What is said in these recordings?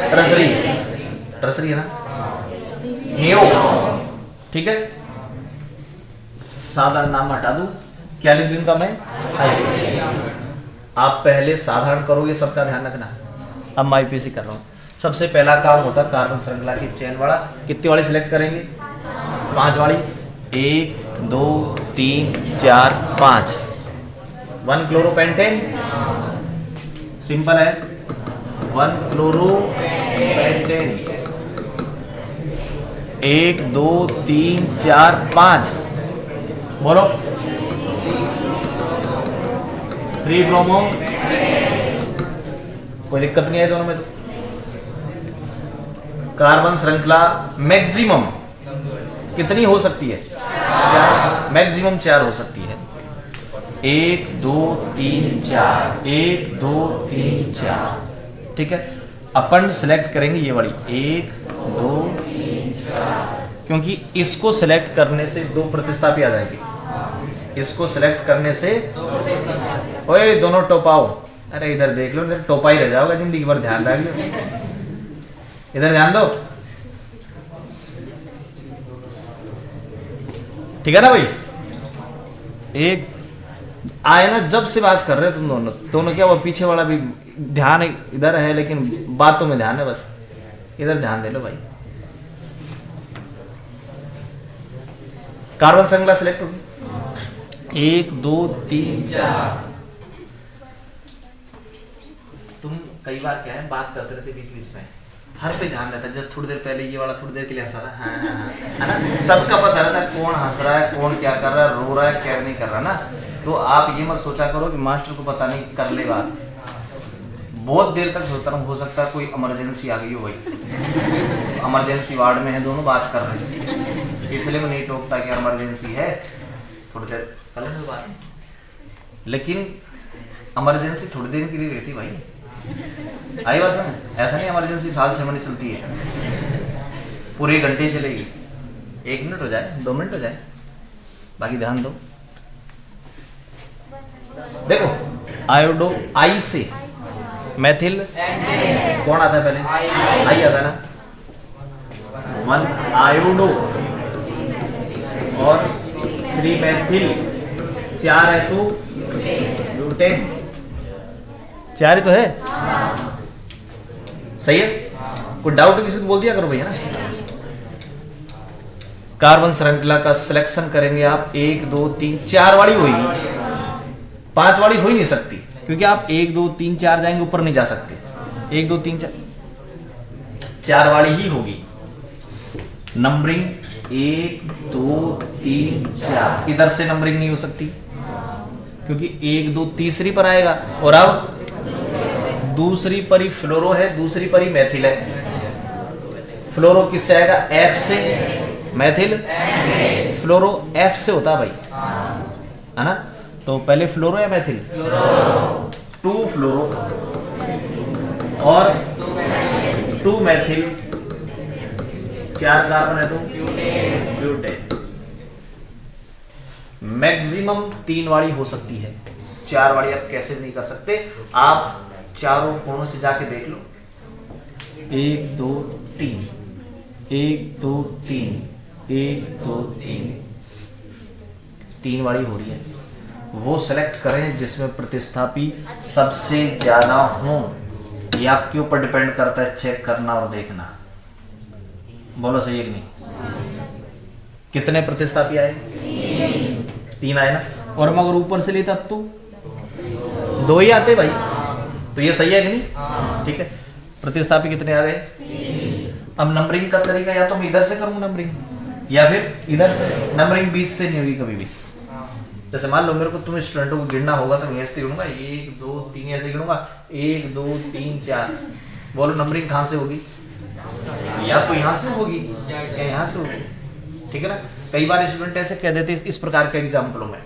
Tertiary, tertiary है ना, neo, ठीक है। साधारण नाम हटा दूं, क्या लिख दूं इनका मैं, आप पहले साधारण करोगे, सबका ध्यान रखना। अब मैं आईपीसी कर रहा हूँ। सबसे पहला काम होता है कार्बन श्रृंखला की चेन वाला। कितनी वाली सिलेक्ट करेंगे, 5 वाली, 1 2 3 4 5। 1 क्लोरोपेंटेन, सिंपल है, 1 क्लोरोपेंटेन, 1 2 3 4 5, बोलो 3 ब्रोमो, कोई दिक्कत नहीं है दोनों में। तो कार्बन श्रृंखला मैक्सिमम कितनी हो सकती है, मैक्सिमम 4 हो सकती है। 1 2 3 4, 1 2 3 4, ठीक है। अपन सिलेक्ट करेंगे ये वाली 1 2 3 4, क्योंकि इसको सिलेक्ट करने से 2 प्रतिस्थापी आ जाएंगे। इसको सिलेक्ट करने से, ओए दोनों टोपाओ, अरे इधर देख लो, इधर टोपा ही रह जाओगा जिंदगी भर, ध्यान रख लो, इधर ध्यान दो, ठीक है ना भाई। एक आए ना, जब से बात कर रहे हो तुम दोनों क्या, वो पीछे वाला भी ध्यान इधर है, लेकिन बातों में ध्यान है, बस इधर ध्यान दे लो भाई। कार्बन श्रृंखला सिलेक्ट होगी, 1 2 3 4। तुम कई बार क्या है, बात करते रहते बीच बीच में, हर पे ध्यान रहता है। जस्ट थोड़ी देर पहले ये वाला थोड़ी देर के लिए हंस रहा है, है ना, सबका पता रहता है कौन हंस रहा है, कौन क्या कर रहा है, रो रहा है, क्या नहीं कर रहा ना। तो आप ये मत सोचा करो कि मास्टर को पता नहीं, कर ले बात। बहुत देर तक सोचता हूँ, हो सकता है कोई इमरजेंसी आ गई हो भाई, इमरजेंसी वार्ड में है, दोनों बात कर रहे हैं, इसलिए मैं नहीं टोकता कि इमरजेंसी है, थोड़ी देर कर ले बात। लेकिन इमरजेंसी थोड़ी देर के लिए रहती भाई, आई बात समझ, ऐसा नहीं इमरजेंसी साल 6 महीने चलती है, पूरे घंटे चलेगी। 1 मिनट हो जाए, 2 मिनट हो जाए, बाकी ध्यान दो। देखो आयोडो, आई से मैथिल कौन आता है पहले, आई आता है ना, 1 आयोडो और 3 मैथिल, 4 है तो ब्यूटेन, 4 ही तो है, सही है। कोई डाउट किसी को बोल दिया करो भैया ना। कार्बन श्रृंखला का सिलेक्शन करेंगे आप, 1 2 3 4 वाली होगी, 5 वाली हो ही नहीं सकती, क्योंकि आप 1 2 3 4 जाएंगे, ऊपर नहीं जा सकते। 1 2 3 4 वाली ही होगी। नंबरिंग 1 2 3 4, इधर से नंबरिंग नहीं हो सकती, क्योंकि 1 2 तीसरी पर आएगा, और अब दूसरी परी फ्लोरो है, दूसरी परी मैथिल है। फ्लोरो किससे आएगा, एफ से, मैथिल फ्लोरो एफ से होता है भाई, है ना। तो पहले फ्लोरो या मैथिल, 2 फ्लोरो और 2 मैथिल, 4 कार्बन है तो ब्यूटेन। मैक्सिमम 3 वाली हो सकती है, 4 वाली आप कैसे नहीं कर सकते। आप चारों कोणों से जाके देख लो, 1 2 3, 1 2 3, 1 2 3, 3 वाली हो रही है। वो सेलेक्ट करें जिसमें प्रतिस्थापी सबसे ज्यादा हो। ये आपके ऊपर डिपेंड करता है, चेक करना और देखना। बोलो सही है कि नहीं, कितने प्रतिस्थापी आए, 3 आए ना, और मगर ऊपर से लेता तो 2 ही आते भाई, तो ये सही है कि नहीं, ठीक है। प्रतिस्थापी कितने आ गए। अब नंबरिंग का तरीका, या तो मैं इधर से करूँ नंबरिंग, या फिर इधर से। नंबरिंग बीच से नहीं होगी कभी भी। जैसे मान लो मेरे को तुम स्टूडेंटों को गिनना होगा, तो मैं ऐसे गिनूंगा 1 2 3, ऐसे गिनूंगा 1 2 3 4। बोलो नंबरिंग कहाँ से होगी, या तो यहाँ से होगी या यहाँ से होगी, ठीक है ना। कई बार स्टूडेंट ऐसे कह देते इस प्रकार के एग्जाम्पलों में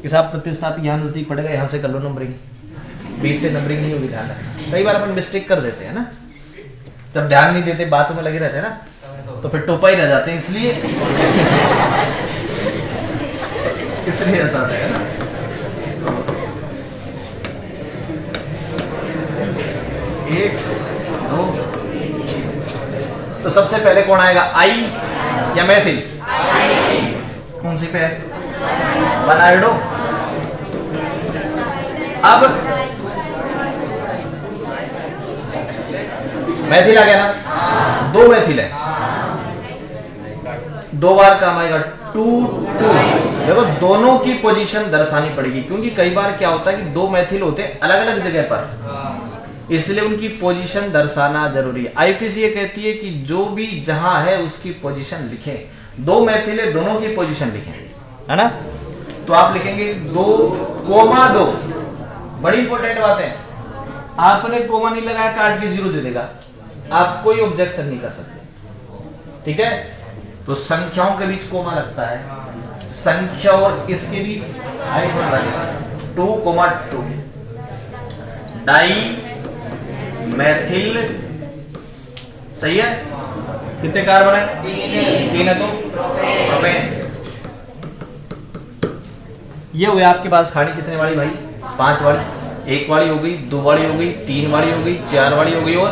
कि साहब प्रतिस्थापी यहाँ नजदीक पड़ेगा, यहाँ से कर लो नंबरिंग, बीच से नंबरिंग नहीं होगी, ध्यान रखना। कई बार अपन मिस्टेक कर देते हैं ना, जब ध्यान नहीं देते, बातों में लगे रहते हैं ना, तो फिर टोपा ही रह जाते हैं, इसलिए ऐसा है ना। एक दो। तो सबसे पहले कौन आएगा, आई या मैथिल? कौन सी पे है, 1 आयोडो। अब मैथिल आ गया ना, 2 मैथिल है, 2 बार काम आएगा, 2 2। देखो दोनों की पोजीशन दर्शानी पड़ेगी, क्योंकि कई बार क्या होता है कि 2 मैथिल होते हैं अलग अलग जगह पर, इसलिए उनकी पोजीशन दर्शाना जरूरी है। आईपीसी ये कहती है कि जो भी जहां है उसकी पोजीशन लिखें। 2 मैथिल है, दोनों की पोजीशन लिखें, है ना। तो आप लिखेंगे 2,2। बड़ी इंपॉर्टेंट बात है, आपने कोमा नहीं लगाया काट के 0 दे देगा, आप कोई ऑब्जेक्शन नहीं कर सकते, ठीक है। तो संख्याओं के बीच कोमा लगता है, संख्या और इसके बीच 2,2 डाई मैथिल, सही है। कितने कार्बन है, 3 है, तो प्रोपेन। ये हुए आपके पास खाड़ी कितने वाली भाई, 5 वाली। 1 वाली हो गई, 2 वाली हो गई, 3 वाली हो गई, 4 वाली हो गई। और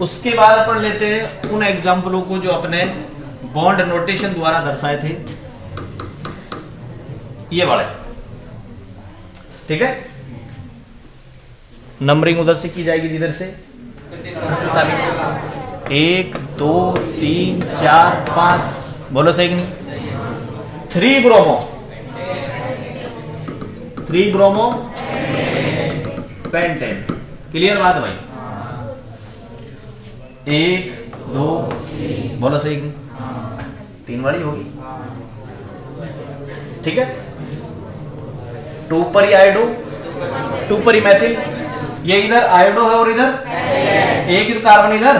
उसके बाद अपन लेते हैं उन एग्जाम्पलों को जो अपने बॉन्ड नोटेशन द्वारा दर्शाए थे, ये वाले, ठीक है। नंबरिंग उधर से की जाएगी, इधर से 1 2 3 4 5, बोलो सही कि नहीं। 3 ब्रोमो पेंटेन, क्लियर बात है भाई। 1 2 बोलो सही कि नहीं, 3 वाली होगी, ठीक है। 2 पर ही आयोडो, 2 पर ही मैथिल। ये इधर आयोडो है और इधर एक ही तो कार्बन, इधर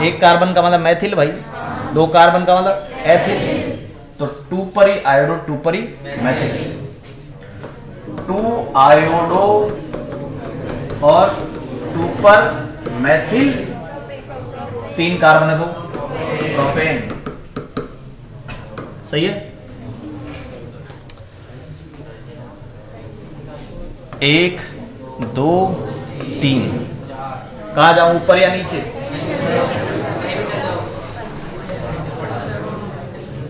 1 कार्बन का मतलब मैथिल भाई, 2 कार्बन का मतलब एथिल। तो 2 पर ही आयोडो, 2 पर ही मैथिल। 2 आयोडो और 2 पर मैथिल, 3 कार्बन है, तो प्रोपेन, सही है। 1 2 3, कहा जाऊं, ऊपर या नीचे,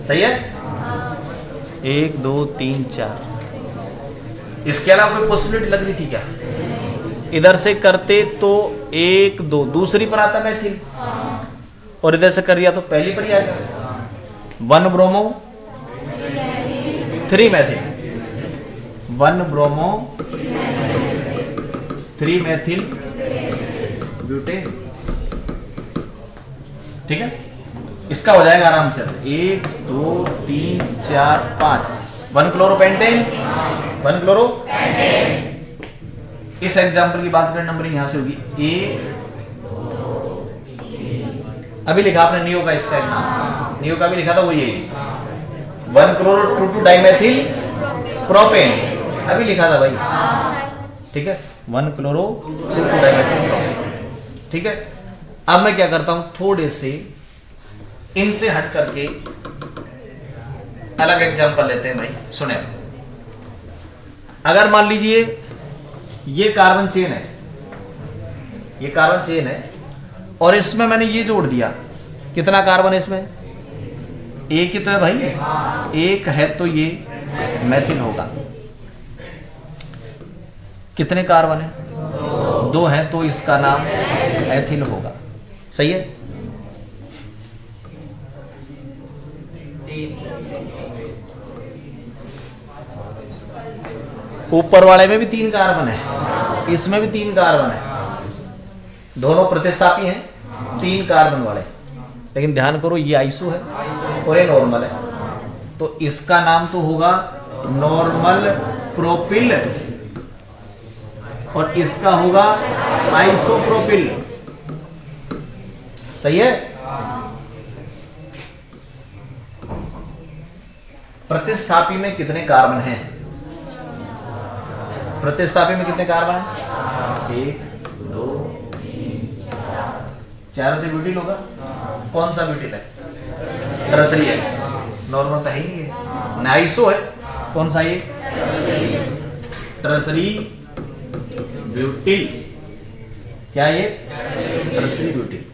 सही है। 1 2 3 4। इसके अलावा कोई पॉसिबिलिटी लग रही थी क्या? इधर से करते तो 1 2 दूसरी पर आता मैथिल, और इधर से कर दिया तो पहली पर ही आ गया। 1 bromo 3 Maithil, 1 bromo 3 Maithil butane, ठीक है। इसका हो जाएगा आराम से 1 2 3 4 5, 1 क्लोरोपेंटेन, 1 क्लोरोपेंटेन। इस एग्जांपल की बात करें, नंबरिंग यहां से होगी। अभी लिखा आपने नियो का, इसका नाम नियो का भी लिखा था, वो ये 1 क्लोरो 2 डाइमेथिल प्रोपेन, अभी लिखा था भाई, ठीक है। 1 क्लोरो 2 डाइमेथिल प्रोपेन, ठीक है। अब मैं क्या करता हूं, थोड़े से इनसे हट करके अलग एग्जांपल लेते हैं भाई, सुने। अगर मान लीजिए ये कार्बन चेन है, ये कार्बन चेन है, और इसमें मैंने ये जोड़ दिया, कितना कार्बन है इसमें, एक ही तो है भाई, एक है तो ये मैथिल होगा। कितने कार्बन है, 2 है, तो इसका नाम एथिल होगा, सही है। ऊपर वाले में भी 3 कार्बन है, इसमें भी 3 कार्बन है, दोनों प्रतिस्थापी हैं, 3 कार्बन वाले। लेकिन ध्यान करो, ये आइसो है और ये नॉर्मल है, तो इसका नाम तो होगा नॉर्मल प्रोपिल, और इसका होगा आइसोप्रोपिल, सही है। प्रतिस्थापी में कितने कार्बन हैं, प्रतिस्थापी में कितने कार्बन हैं, 1 2 3 4 तो ब्यूटिल होगा। कौन सा ब्यूटिल है, टरसरी है, नॉर्मल तो है ही है। नाइसो है, कौन सा ये, टरसरी ब्यूटिल, क्या ये टर्सरी ब्यूटीन।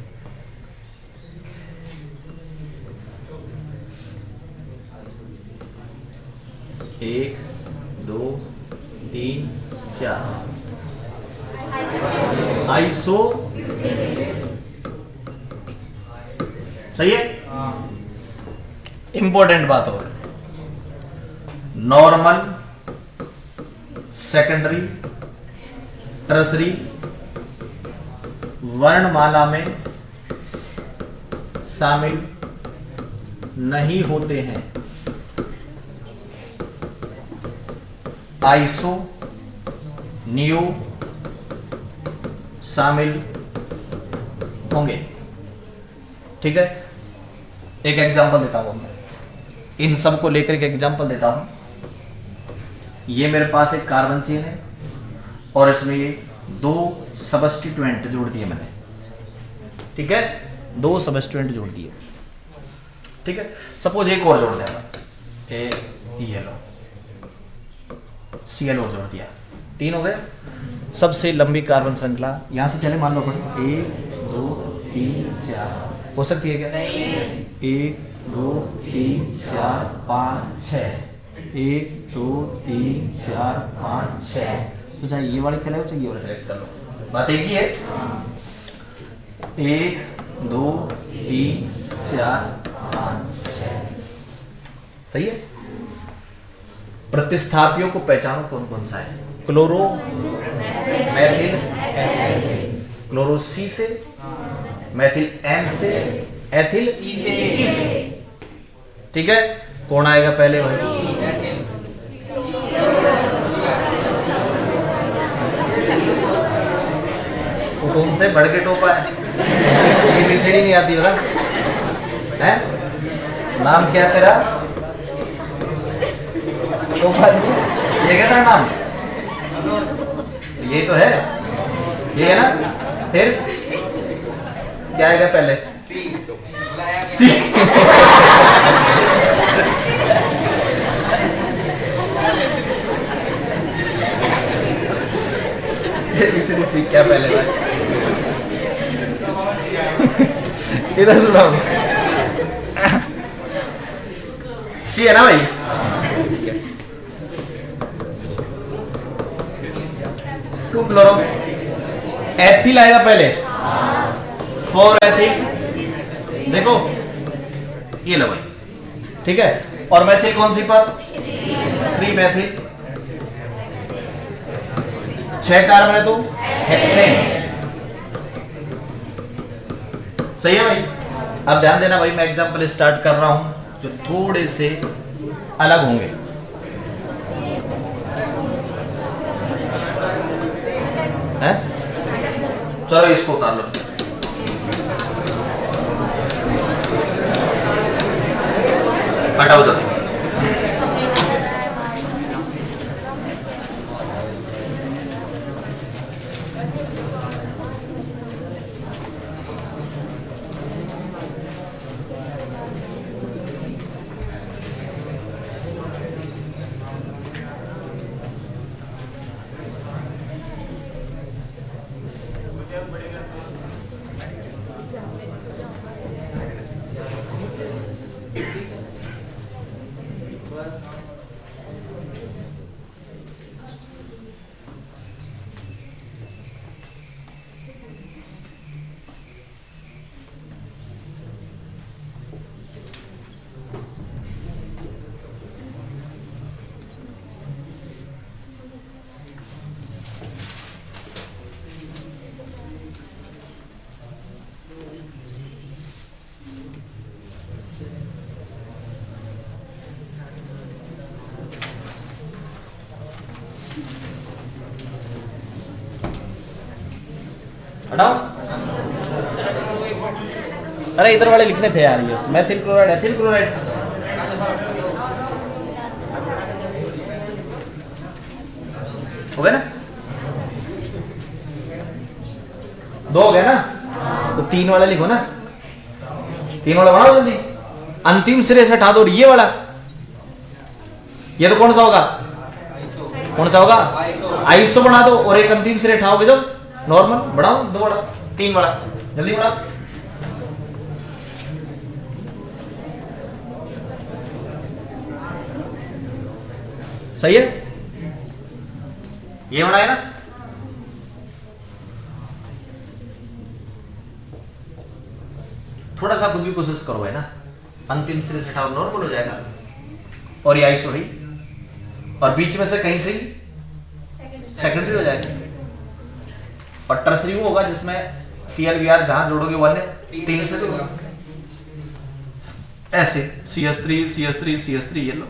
एक, दो, तीन, चार। आइसो, सही है। इंपॉर्टेंट बात और, नॉर्मल, सेकेंडरी, टर्सरी वर्णमाला में शामिल नहीं होते हैं। आइसो, नियो शामिल होंगे। ठीक है, एक एग्जांपल देता हूं मैं, इन सब को लेकर के एग्जांपल देता हूं। ये मेरे पास एक कार्बन चेन है और इसमें ये दो सबस्टिट्यूएंट जोड़ दिए मैंने। ठीक है, दो सबस्टिट्यूएंट जोड़ दिए। ठीक है, सपोज एक और जोड़ देगा, ये लो Cl और जोड़ दिया, तीन हो गए। सबसे लंबी कार्बन श्रृंखला यहां से चले, मान लो अपन 1 2 3 4 हो सकती है क्या? नहीं। 1 2 3 4 5 6 1 2 3 4 5 6। तो चाहे ये वाली खेले हो चाहे ये वाली सेलेक्ट कर लो, बात एक ही है। 1 2 3 4 5 6, सही है। प्रतिस्थापियों को पहचानो कौन कौन सा है। क्लोरो, मैथिल, क्लोरो सी से, मैथिल एम से, एथिल ई से। ठीक है, कौन आएगा पहले भाई? वो तुमसे बढ़ के टोपा है, एबीसीडी नहीं आती होगा है? नाम क्या तेरा? टोपा, ये क्या तेरा नाम? ये तो है, ये है ना। फिर क्या आएगा पहले? सी। इसलिए सी क्या पहले भाई? इधर सुनाओ, सी है ना भाई? टू क्लोरो, एथिल आएगा पहले, 4 एथिल। देखो ये लो भाई, ठीक है। और मैथिल कौन सी पर? 3 मैथिल, 6 कार्बन है तो हेक्सेन, सही है भाई। अब ध्यान देना भाई, मैं एग्जांपल स्टार्ट कर रहा हूं जो थोड़े से अलग होंगे। है? चलो इसको उतार लो। हटाओ जल्दी। हटाओ। अरे इधर वाले लिखने थे यार, ये मैथिल क्लोराइड, एथिल क्लोराइड। हो गए ना? 2 हो गए ना? तो 3 वाला लिखो ना, 3 वाला बनाओ जल्दी। अंतिम सिरे से हटा दो ये वाला। ये तो कौन सा होगा? कौन सा होगा? आइसो बना दो। और एक अंतिम सिरे हटाओगे जब नॉर्मल, बढ़ाओ 2 वाला, 3 वाला। जल्दी बढ़ाओ। सही है, ये बड़ा है ना। थोड़ा सा खुद भी कोशिश करो, है ना, अंतिम सिरे से उठाओ, नॉर्मल हो जाएगा। और ये आइसो है, और बीच में से कहीं से सेकेंडरी हो जाएगा। और टर्सरी वो होगा जिसमें CLVR जहां जोड़ोगे वन है 3 से होगा, ऐसे CS3 CS3 CS3, ये लो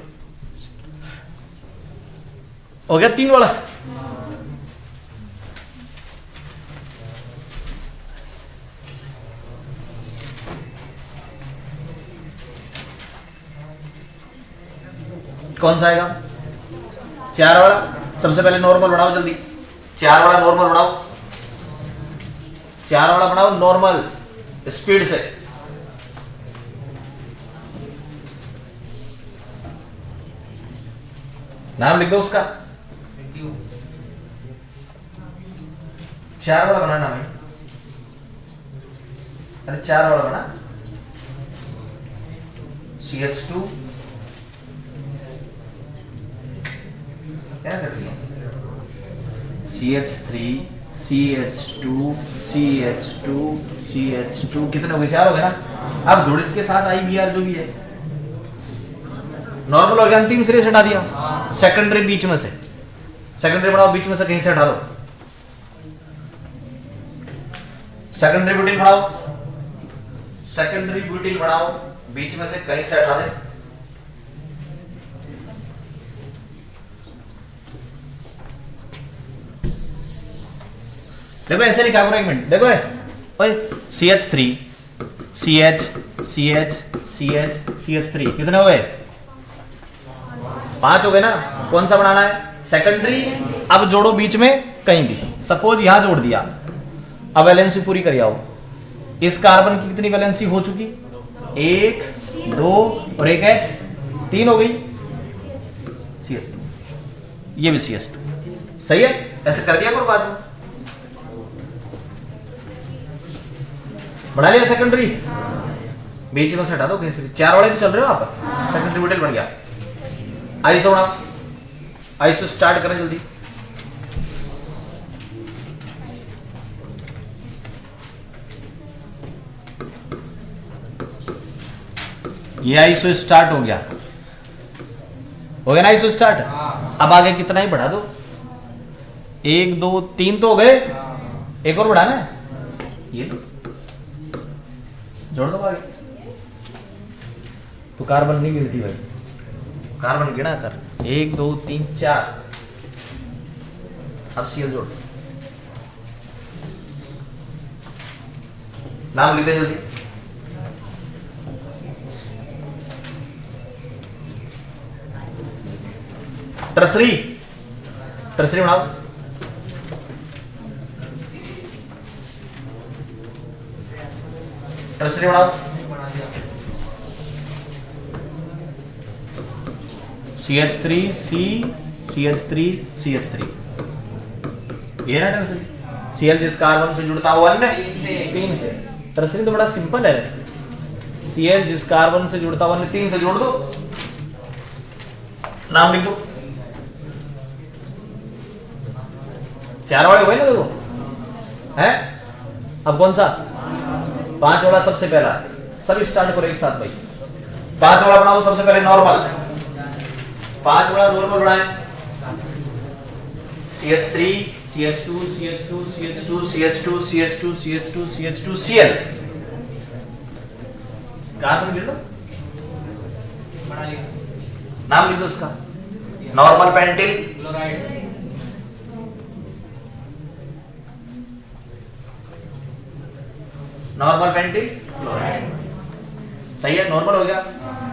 हो गया 3 वाला। कौन सा आएगा? 4 वाला। सबसे पहले नॉर्मल बढ़ाओ जल्दी, 4 वाला नॉर्मल बढ़ाओ, 4 वाला बढ़ाओ नॉर्मल स्पीड से। नाम लिख दो उसका, 4 वाला बनाना भाई। अरे 4 वाला बना, CH2 क्या कर रही है, CH3 CH2 CH2 CH2, कितने हो गए? 4 हो गए ना। अब जोड़ इसके साथ IVR जो भी है, नॉर्मल हो गया, अंतिम सिरे से हटा दिया। सेकेंडरी बीच में से, सेकेंडरी बढ़ाओ, बीच में से कहीं से हटा दो। सेकेंडरी ब्यूटिल बढ़ाओ, सेकेंडरी ब्यूटिल बढ़ाओ, बीच में से कहीं से हटा दे। देखो ऐसे लिखा करो, एक मिनट देखो, ओए CH3 CH CH CH CH3, कितने हो गए? 5 हो गए ना। कौन सा बनाना है? सेकेंडरी। अब जोड़ो बीच में कहीं भी, सपोज यहां जोड़ दिया। अब वैलेंसी पूरी कर आओ। इस कार्बन की कितनी वैलेंसी हो चुकी? 1 2 और 1 H, 3 हो गई। CH2, ये भी CH2, सही है। ऐसे कर दिया करो बाद में। बढ़ा लिया सेकेंडरी, बीच में से हटा दो कहीं से। 4 वाले तो चल रहे हो आप, सेकेंडरी ब्यूटिल बढ़ गया। आइसो बढ़ाओ, आइसो स्टार्ट करें जल्दी। ये आइसो स्टार्ट हो गया, हो गया ना आइसो स्टार्ट। अब आगे कितना ही बढ़ा दो, 1 2 3 तो हो गए, एक और बढ़ाना है, ये जोड़ दो आगे। तो कार्बन नहीं गिनती भाई, कार्बन गिना कर, 1 2 3 4। अब Cl जोड़, नाम लिख दे जल्दी। टर्सरी, टर्सरी बनाओ। टर्सरी बनाओ, CH3 C CH3 CH3, ये ना टर्सरी। Cl जिस कार्बन से जुड़ता हुआ है 3 से। टर्सरी तो बड़ा सिंपल है, Cl जिस कार्बन से जुड़ता हुआ 3 से जोड़ दो, नाम लिख दो। 4 वाले हुए ना देखो, है। अब कौन सा? 5 वाला सबसे पहला, सब स्टार्ट करो एक साथ भाई। 5 वाला बनाओ सबसे पहले नॉर्मल, 5 वाला नॉर्मल बनाए। CH3 CH2 CH2 CH2 CH2 CH2 CH2 CH2 Cl, carbon गिन लो, नाम लिख दो उसका। Normal pentyl chloride, normal pentyl chloride, सही है, नॉर्मल हो गया।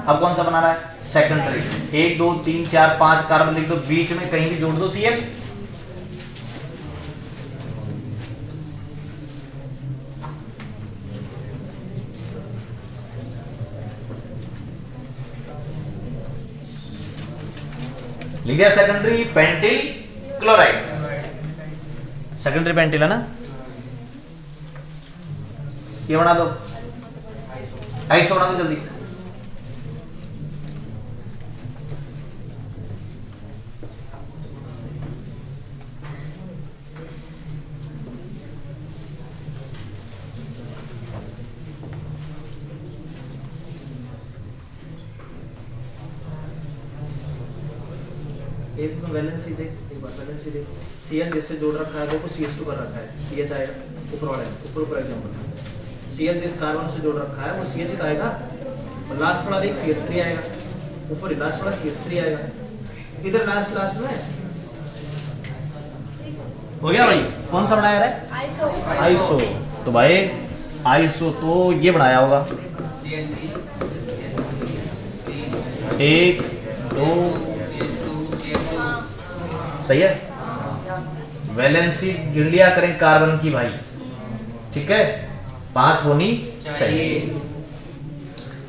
अब कौन सा बनाना है? सेकेंडरी। 1 2 3 4 5 कार्बन लिख दो, बीच में कहीं भी जोड़ दो Cl। लिख दिया secondary pentyl chloride, secondary pentyl है ना। ये बना दो, आइसो बना दो जल्दी। एक में वैलेंसी देख, एक बार वैलेंसी देख, Cl जिससे जोड़ रखा है देखो CH2 कर रखा है, CH आएगा ऊपर वाला ऊपर एग्जांपल, Cl जिस कार्बन से जोड़ रखा है वो CH ही आएगा, और लास्ट वाला देख CH3 आएगा, ऊपर ही लास्ट वाला CH3 आएगा, इधर लास्ट में हो गया भाई। कौन सा बनाया है? आइसो। तो भाई आइसो तो ये बनाया होगा, 1 2 सही है। वैलेंसी गिन लिया करें कार्बन की भाई, ठीक है, 5 होनी चाहिए।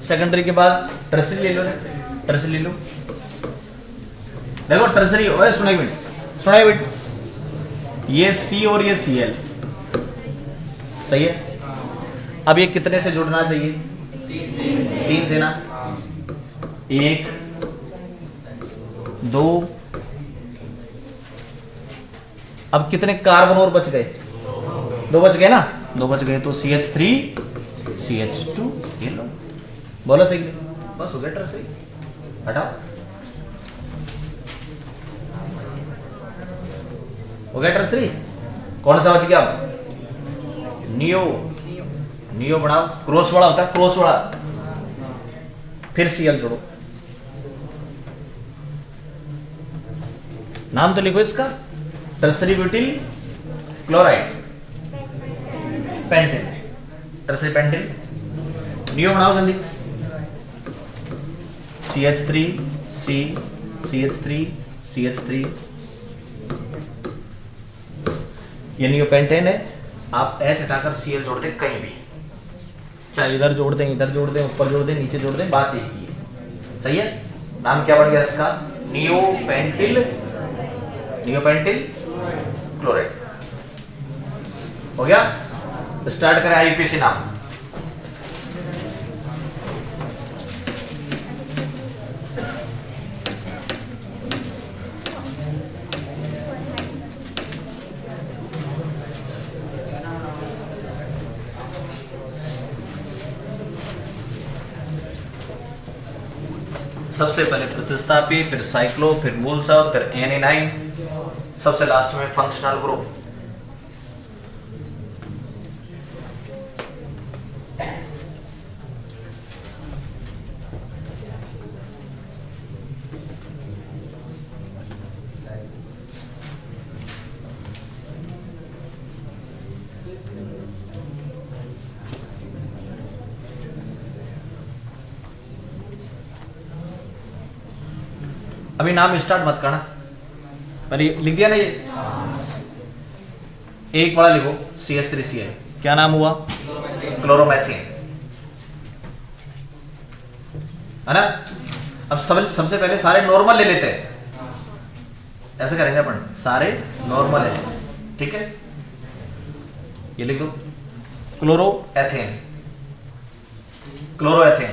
सेकेंडरी के बाद टर्सरी ले लो, टर्सरी ले लो। देखो टर्सरी, ओए सुनाई बेट, ये C और ये Cl सही है। अब ये कितने से जुड़ना चाहिए? 3 से ना, 1 2। अब कितने कार्बन और बच गए? 2 बच गए ना, 2 बच गए तो CH3 CH2 ये लो, बोलो सही, बस हो गया टर्सरी। हटाओ, हो गया टर्सरी। कौन सा बच गया? नियो बढ़ाओ, क्रॉस वाला होता है, क्रॉस वाला, फिर Cl जोड़ो। नाम तो लिखो इसका, tertiary butyl chloride pentyl, tertiary pentyl. Neo बनाओ जल्दी, CH3 C CH3 CH3, ये नियो पेंटेन है। आप H हटाकर Cl जोड़ दें कहीं भी, चाहे इधर जोड़ दें, इधर जोड़ दें, ऊपर जोड़ दें, नीचे जोड़ दें, बात एक ही है, सही है। नाम क्या बन गया इसका? Neo pentyl chloride. हो गया। तो स्टार्ट करें आईयूपीएसी नाम। सबसे पहले प्रतिस्थापी, फिर साइक्लो, फिर मूल सब, फिर एनिनाइन, सबसे लास्ट में फंक्शनल ग्रुप। अभी नाम स्टार्ट मत करना, पहले लिख दिया ना ये, एक वाला लिखो CH3Cl, क्या नाम हुआ? क्लोरोमेथेन, है ना। अब सबसे पहले सारे नॉर्मल ले लेते हैं, ऐसे करेंगे अपन, सारे नॉर्मल ले लेते हैं, ठीक है। ये लिख दो क्लोरोएथेन, क्लोरोएथेन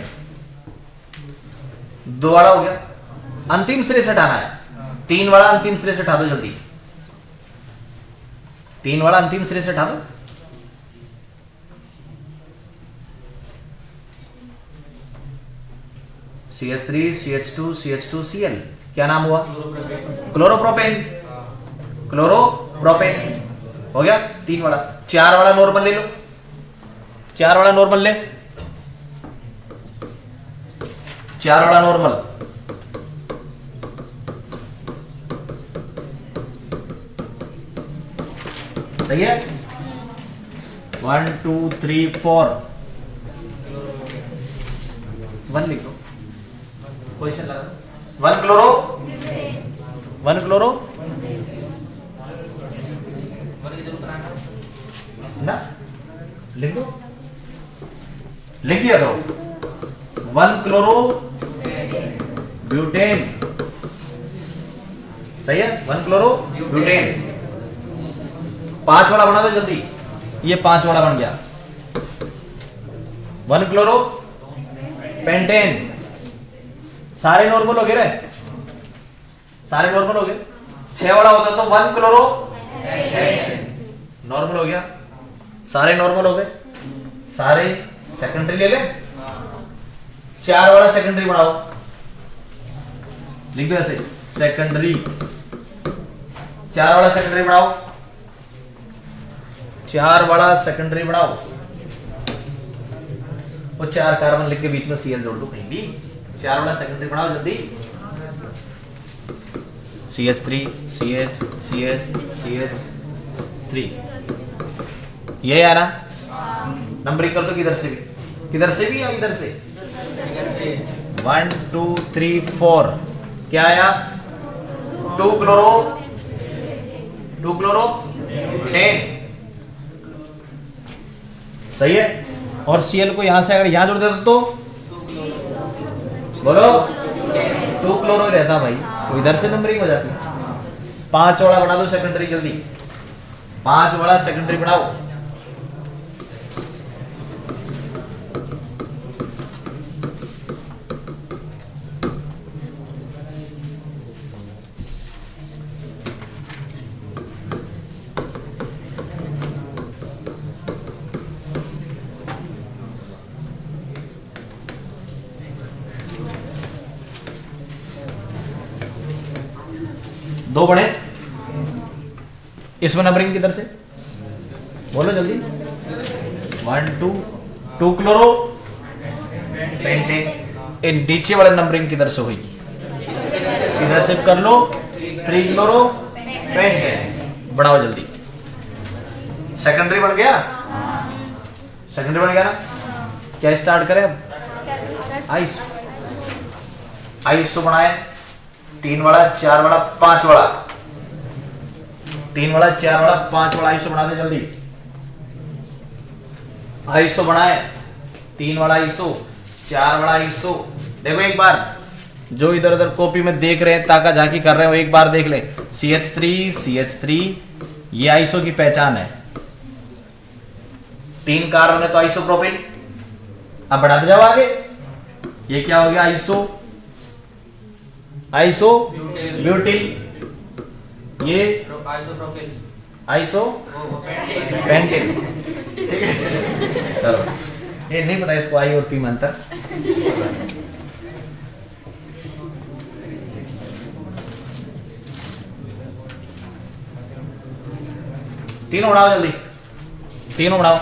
2 वाला हो गया। अंतिम सिरे से हटाना है, 3 वाला अंतिम सिरे से हटा दो जल्दी, 3 वाला अंतिम सिरे से हटा दो। CH3 CH2 CH2 Cl, क्या नाम हुआ? क्लोरोप्रोपेन, क्लोरोप्रोपेन हो गया 3 वाला। 4 वाला नॉर्मल ले लो, 4 वाला नॉर्मल ले, 4 वाला नॉर्मल, सही है। 1 2 3 4 1 लिख दो, पोजीशन लगा 1 क्लोरो, 1 क्लोरो ना, लिख दो, लिख दिया करो। 1 क्लोरो ब्यूटेन, सही है, 1 क्लोरो ब्यूटेन। 5 वाला बना दो जल्दी, ये 5 वाला बन गया, 1 क्लोरो पेंटेन। सारे नॉर्मल हो गए रे, सारे नॉर्मल हो गए। 6 वाला होता तो 1 क्लोरो नॉर्मल हो गया, सारे नॉर्मल हो गए, सारे सेकेंडरी ले ले। 4 वाला सेकेंडरी बनाओ, लिख दो ऐसे सेकेंडरी। 4 वाला सेकेंडरी बनाओ, 4 वाला सेकेंडरी बनाओ। और 4 कार्बन लिख के बीच में Cl जोड़ दो कहीं भी। 4 वाला सेकेंडरी बनाओ जल्दी। CH3 CH CH CH3 ये आ रहा। नंबरिंग कर दो किधर से भी, किधर से भी या इधर से। 1 2 3 4 क्या आया 2 क्लोरो 10 सही है। और Cl को यहां से अगर यहां जोड़ देता तो बोलो 2 क्लोरो रहता भाई, तो इधर से नंबरिंग हो जाती। 5 वाला बना दो सेकेंडरी जल्दी, 5 वाला सेकेंडरी बनाओ। दो बने, इसमें नंबरिंग किधर से बोलो जल्दी। 1 2 क्लोरो पेंटेन। इन नीचे वाले नंबरिंग किधर से होगी, इधर से कर लो 3 क्लोरो पेंटेन। बढ़ाओ जल्दी। सेकेंडरी बन गया, सेकेंडरी बन गया ना। क्या स्टार्ट करें अब, आइसो। आइसो बनाए 3 वाला 4 वाला 5 वाला, 3 वाला 4 वाला 5 वाला आइसो बना दे जल्दी। आइसो बनाए 3 वाला आइसो 4 वाला आइसो। देखो एक बार जो इधर उधर कॉपी में देख रहे हैं, ताका झाकी कर रहे हो, एक बार देख ले। CH3 ये आइसो की पहचान है। 3 कार्बन है तो आइसोप्रोपिल। अब बढ़ाते जाओ आगे, ये क्या हो गया आइसो ब्यूटिल। ये आइसो पेंटिल। चलो ये नहीं पता इसको आई और पी में अंतर। तीनों बढ़ाओ जल्दी, तीनों बढ़ाओ।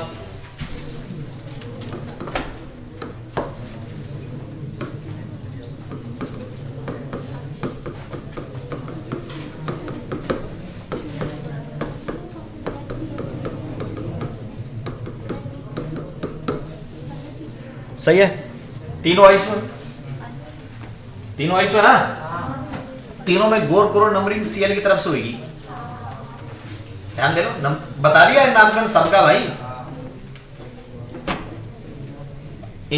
सही है, तीनों आइसो है ना। तीनों में गौर करो, नंबरिंग Cl की तरफ से होगी। ध्यान दे लो, बता दिया है नामकरण सबका भाई।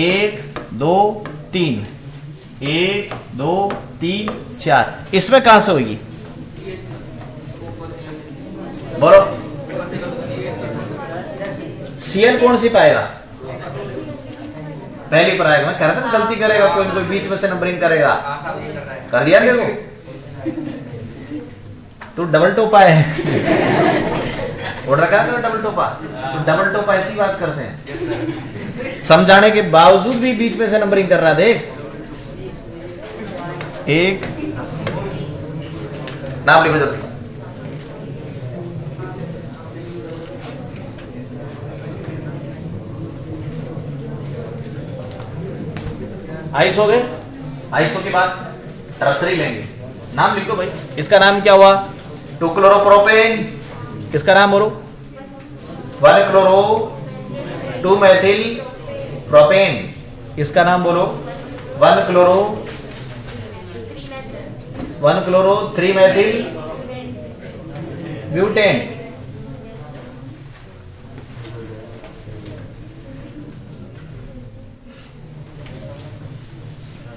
1 2 3 1 2 3 4 इसमें कहां से होगी बोलो। Cl कौन सी पाएगा, पहली पर आएगा। मैं कह रहा था गलती करेगा कोई ना कोई, बीच में से नंबरिंग करेगा। कर दिया क्या तू डबल टोपा है। ऑर्डर रखा है डबल टोपा, तो डबल टोपा ऐसी बात करते हैं। समझाने के बावजूद भी बीच में से नंबरिंग कर रहा। देख एक नाम लिखो जल्दी। आइसो गए, आइसो के बाद टर्सरी लेंगे। नाम लिख दो भाई। इसका नाम क्या हुआ 2 क्लोरोप्रोपेन। इसका नाम बोलो 1 क्लोरो 2 मेथिल प्रोपेन। इसका नाम बोलो 1 क्लोरो 3 मेथिल ब्यूटेन।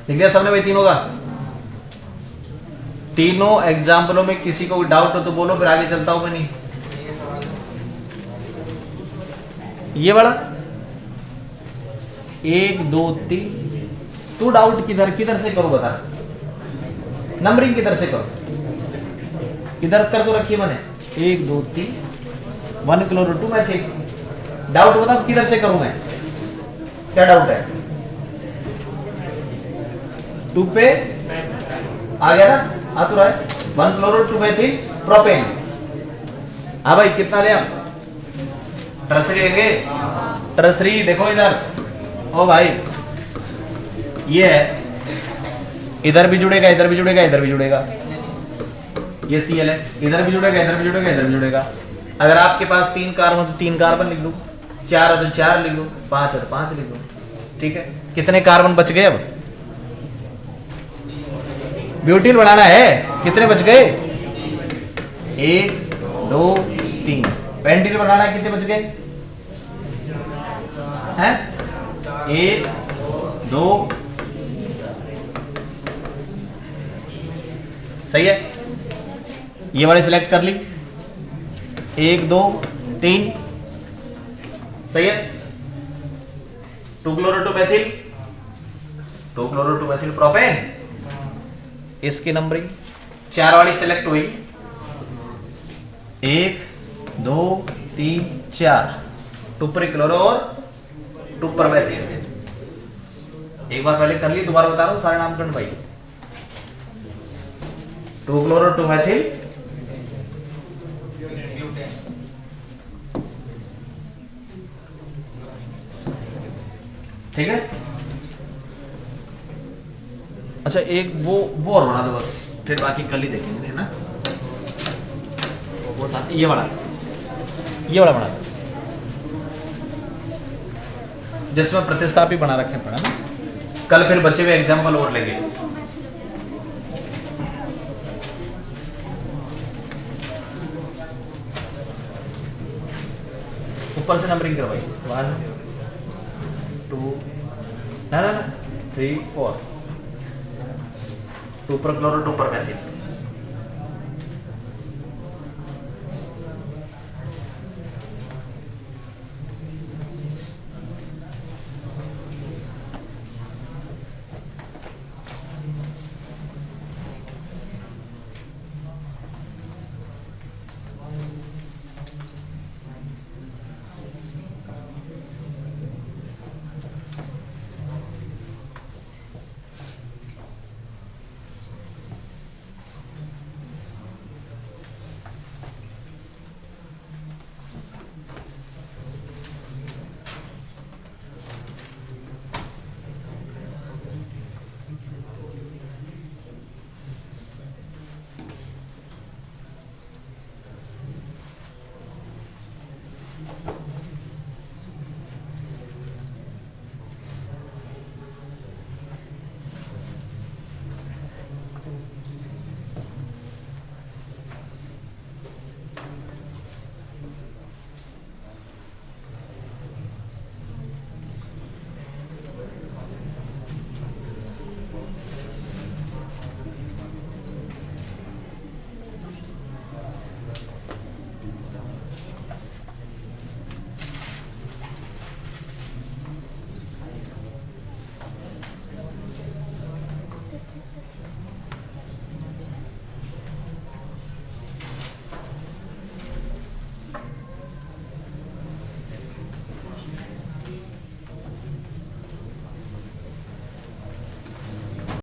लिख दिया सबने भाई तीनों का। तीनों एग्जाम्पलों में किसी को डाउट हो तो बोलो, फिर आगे चलता हूं मैं। नहीं ये वाला 1 2 3। तू डाउट किधर किधर से करो बता, नंबरिंग किधर से करो, किधर कर तो रखी मैंने 1 2 3 1 क्लोरो 2 मैथिल। डाउट बता किधर से करूं मैं, क्या डाउट है? 2 पे आ गया ना, आ तो रहा है 1 क्लोरो 2 मैथिल प्रोपेन। हाँ भाई कितना ले आप टर्सरी लेंगे, टर्सरी देखो इधर, ओ भाई ये है, इधर भी जुड़ेगा इधर भी जुड़ेगा इधर भी जुड़ेगा, ये Cl है, इधर भी जुड़ेगा इधर भी जुड़ेगा इधर भी जुड़ेगा। अगर आपके पास 3 कार्बन तो 3 कार्बन लिख दो, 4 है तो 4 लिख दो, 5 है तो 5 लिख दो। ठीक है, कितने कार्बन बच गए? अब ब्यूटीन बनाना है, कितने बच गए? 1 2 3। पेंटिल बनाना है, कितने बच गए हैं? 1 2। सही है, ये वाले सिलेक्ट कर ली, 1 2 3। सही है, 2 chloro 2 Maithil, 2 chloro 2 Maithil propane. इसकी नंबरिंग 4 वाली सिलेक्ट हुई, 1 2 3 4, 2 पर क्लोरो और 2 पर मैथिल। एक बार पहले कर ली, दोबारा बता रहा हूं सारे नामकरण भाई। 2 क्लोरो 2 मैथिल, ठीक है। अच्छा एक वो और बना दो बस, फिर बाकी कल ही देखेंगे ना। वो था ये वाला बना दो, जिसमें प्रतिस्थापी बना रखे पड़ा ना। कल फिर बच्चे हुए एग्जाम्पल और लेंगे। ऊपर से नंबरिंग करवाई, 1 2 ना 3 4, 2 पर क्लोरो 2 पर मैथिल।